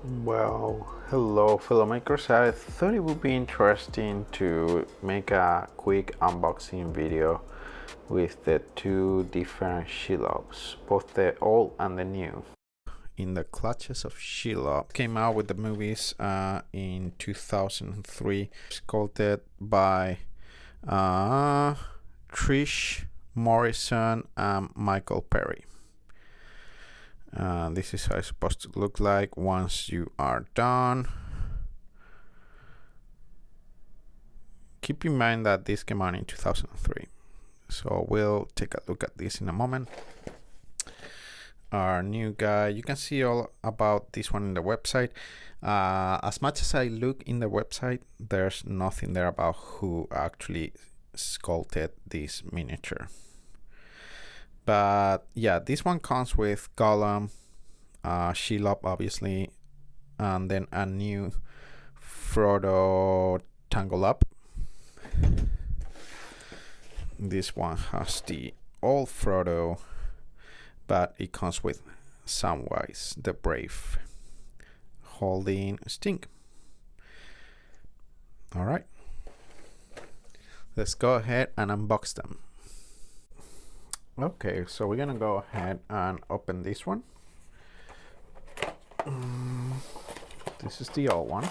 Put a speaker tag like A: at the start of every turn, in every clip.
A: Well, hello fellow makers. I thought it would be interesting to make a quick unboxing video with the two different Shelobs, both the old and the new. In the Clutches of Shelob came out with the movies in 2003, sculpted by Trish, Morrison, and Michael Perry. This is how it's supposed to look like once you are done. Keep in mind that this came out in 2003, so we'll take a look at this in a moment. Our new guy, you can see all about this one in the website. As much as I look in the website, there's nothing there about who actually sculpted this miniature. But yeah, this one comes with Gollum, Shelob obviously, and then a new Frodo Tangle Up. This one has the old Frodo, but it comes with Samwise the Brave holding Sting. All right, let's go ahead and unbox them. Okay, so we're gonna go ahead and open this one. This is the old one.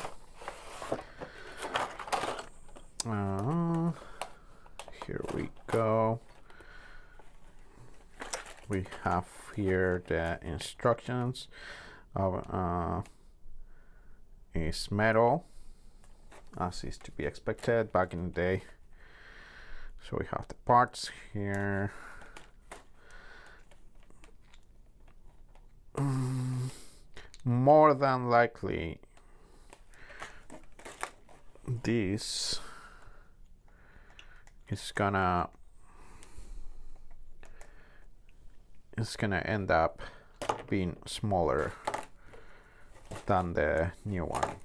A: Here we go. We have here the instructions of is metal, as is to be expected back in the day. So we have the parts here. More than likely this is gonna end up being smaller than the new one.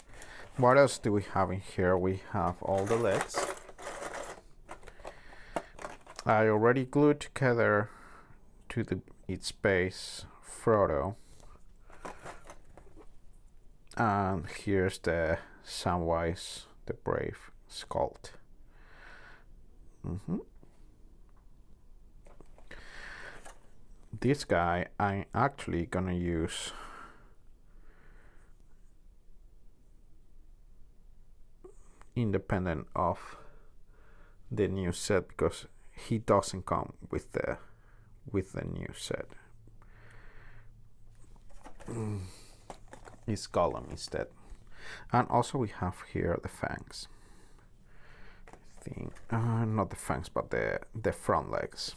A: What else do we have in here? We have all the legs. I already glued together to its base Frodo, and here's the Samwise the Brave sculpt. This guy I'm actually gonna use independent of the new set because he doesn't come with the new set. It's Gollum instead. And also we have here the fangs. I think not the fangs, but the front legs.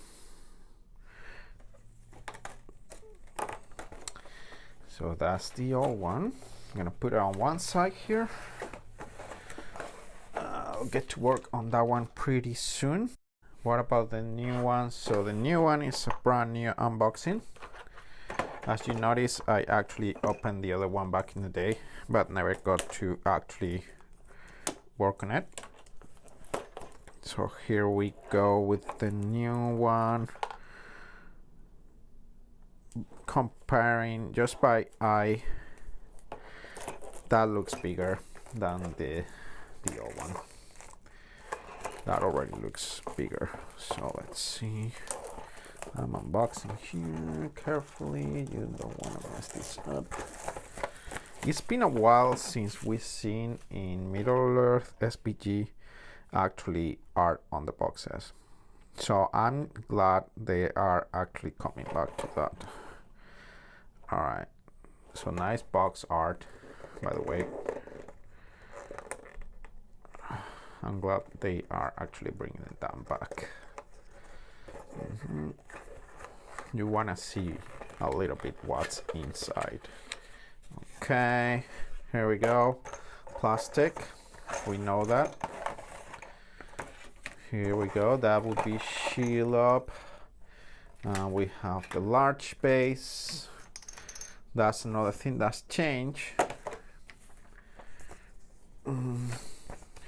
A: So that's the old one. I'm gonna put it on one side here. I'll get to work on that one pretty soon. What about the new one? So the new one is a brand new unboxing. As you notice, I actually opened the other one back in the day, but never got to actually work on it. So here we go with the new one. Comparing just by eye, that looks bigger than the old one. That already looks bigger. So let's see. I'm unboxing here carefully. You don't want to mess this up. It's been a while since we've seen in Middle-earth SBG actually art on the boxes. So I'm glad they are actually coming back to that. Alright, so nice box art, by the way. I'm glad they are actually bringing it down back. You want to see a little bit what's inside. Okay, here we go. Plastic, we know that. Here we go, that would be Shelob. We have the large base. That's another thing that's changed.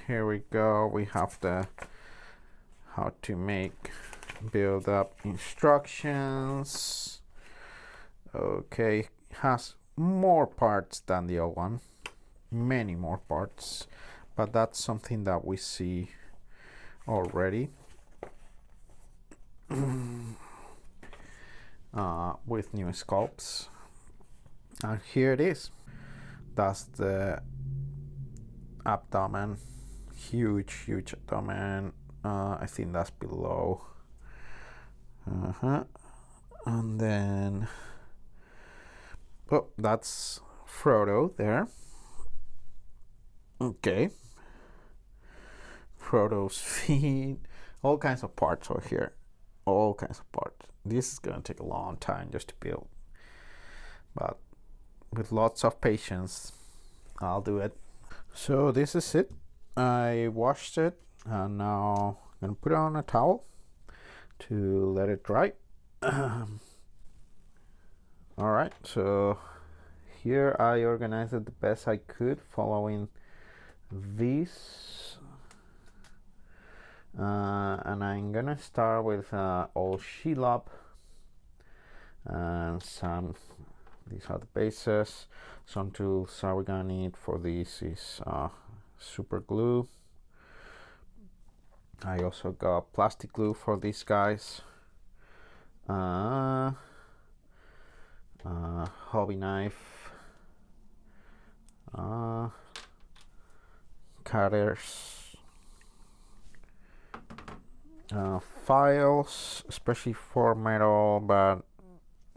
A: Here we go, we have the how to make build up instructions. Okay, has more parts than the old one, many more parts, but that's something that we see already with new sculpts. And here it is. That's the abdomen, huge abdomen. I think that's below. And then, oh, that's Frodo there. Okay. Frodo's feet, all kinds of parts over here. All kinds of parts. This is gonna take a long time just to build, but with lots of patience, I'll do it. So this is it. I washed it, and now I'm gonna put it on a towel to let it dry. All right, so here I organized it the best I could following this, and I'm gonna start with old Shelob and some. These are the bases. Some tools we're gonna need for this is super glue. I also got plastic glue for these guys. Hobby knife, cutters, files, especially for metal, but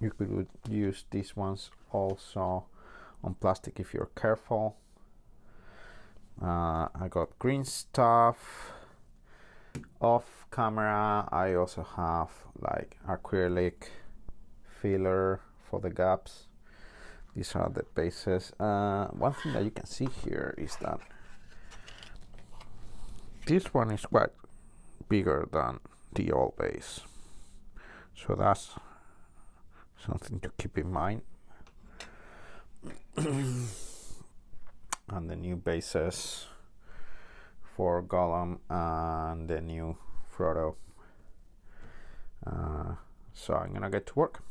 A: you could use these ones also on plastic if you're careful. I got green stuff. Off camera, I also have like acrylic filler for the gaps. These are the bases. One thing that you can see here is that this one is quite bigger than the old base, so that's something to keep in mind. And the new bases for Gollum and the new Frodo. So I'm gonna get to work.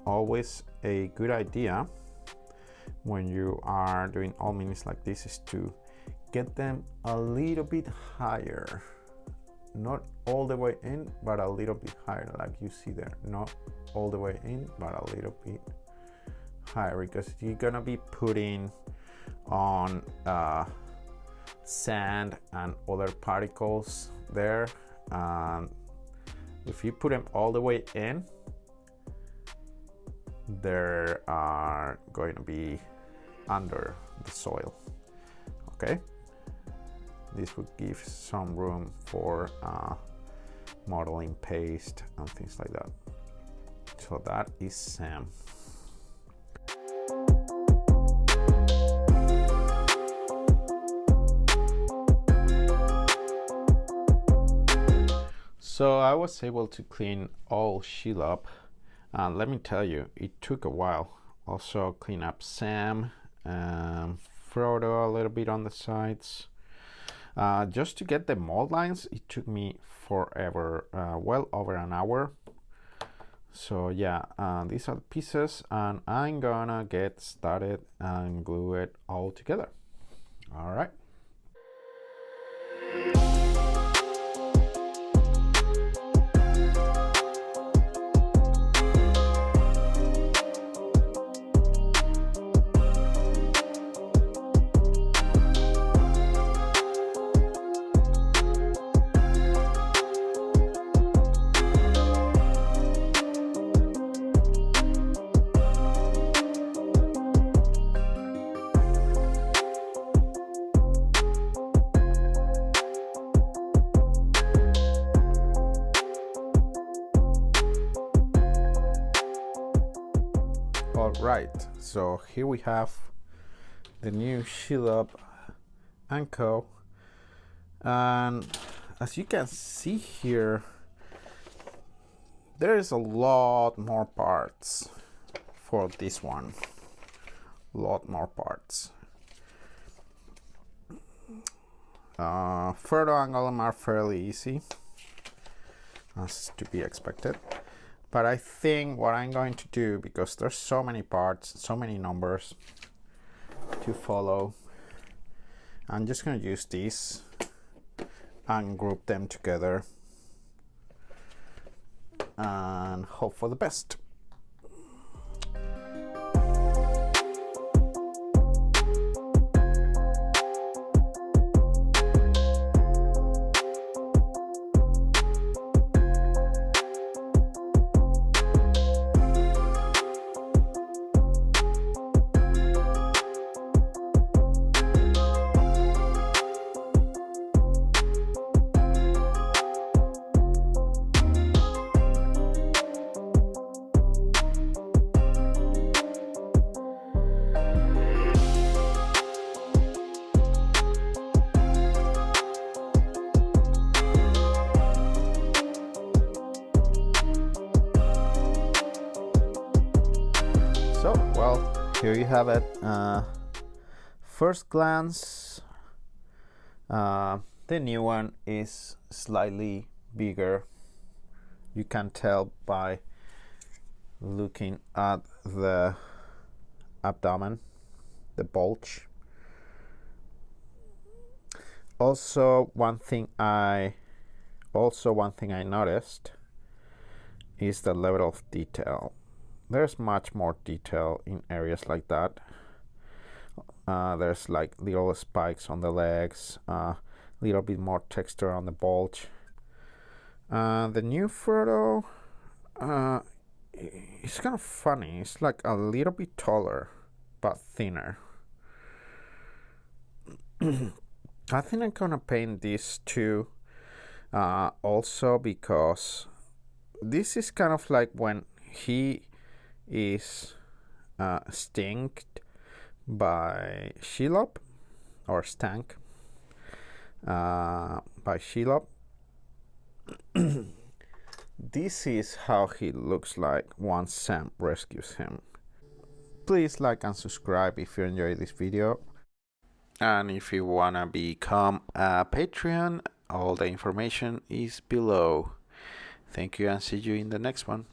A: Always a good idea when you are doing all minis like this is to get them a little bit higher, not all the way in, but a little bit higher, like you see there. Not all the way in, but a little bit higher, because you're gonna be putting on sand and other particles there, and if you put them all the way in, they are going to be under the soil. Okay, this would give some room for modeling paste and things like that. So that is Sam. So I was able to clean all Shelob. Let me tell you, it took a while. Also clean up Sam, Frodo a little bit on the sides. Just to get the mold lines, it took me forever, well over an hour. So yeah, these are the pieces, and I'm gonna get started and glue it all together. All right. All right, so here we have the new Shelob and Co. And as you can see here, there is a lot more parts for this one. Lot more parts. Further angle are fairly easy, as to be expected. But I think what I'm going to do, because there's so many parts, so many numbers to follow, I'm just going to use these and group them together and hope for the best. So, well, here you have it. First glance, the new one is slightly bigger. You can tell by looking at the abdomen, the bulge. Also, one thing I noticed is the level of detail. There's much more detail in areas like that. There's like little spikes on the legs, little bit more texture on the bulge. The new photo, it's kind of funny. It's like a little bit taller, but thinner. I think I'm gonna paint this too, also because this is kind of like when he is stinged by Shelob, or stank by Shelob. This is how he looks like once Sam rescues him. Please like and subscribe if you enjoyed this video, and if you wanna become a Patreon, all the information is below. Thank you and see you in the next one.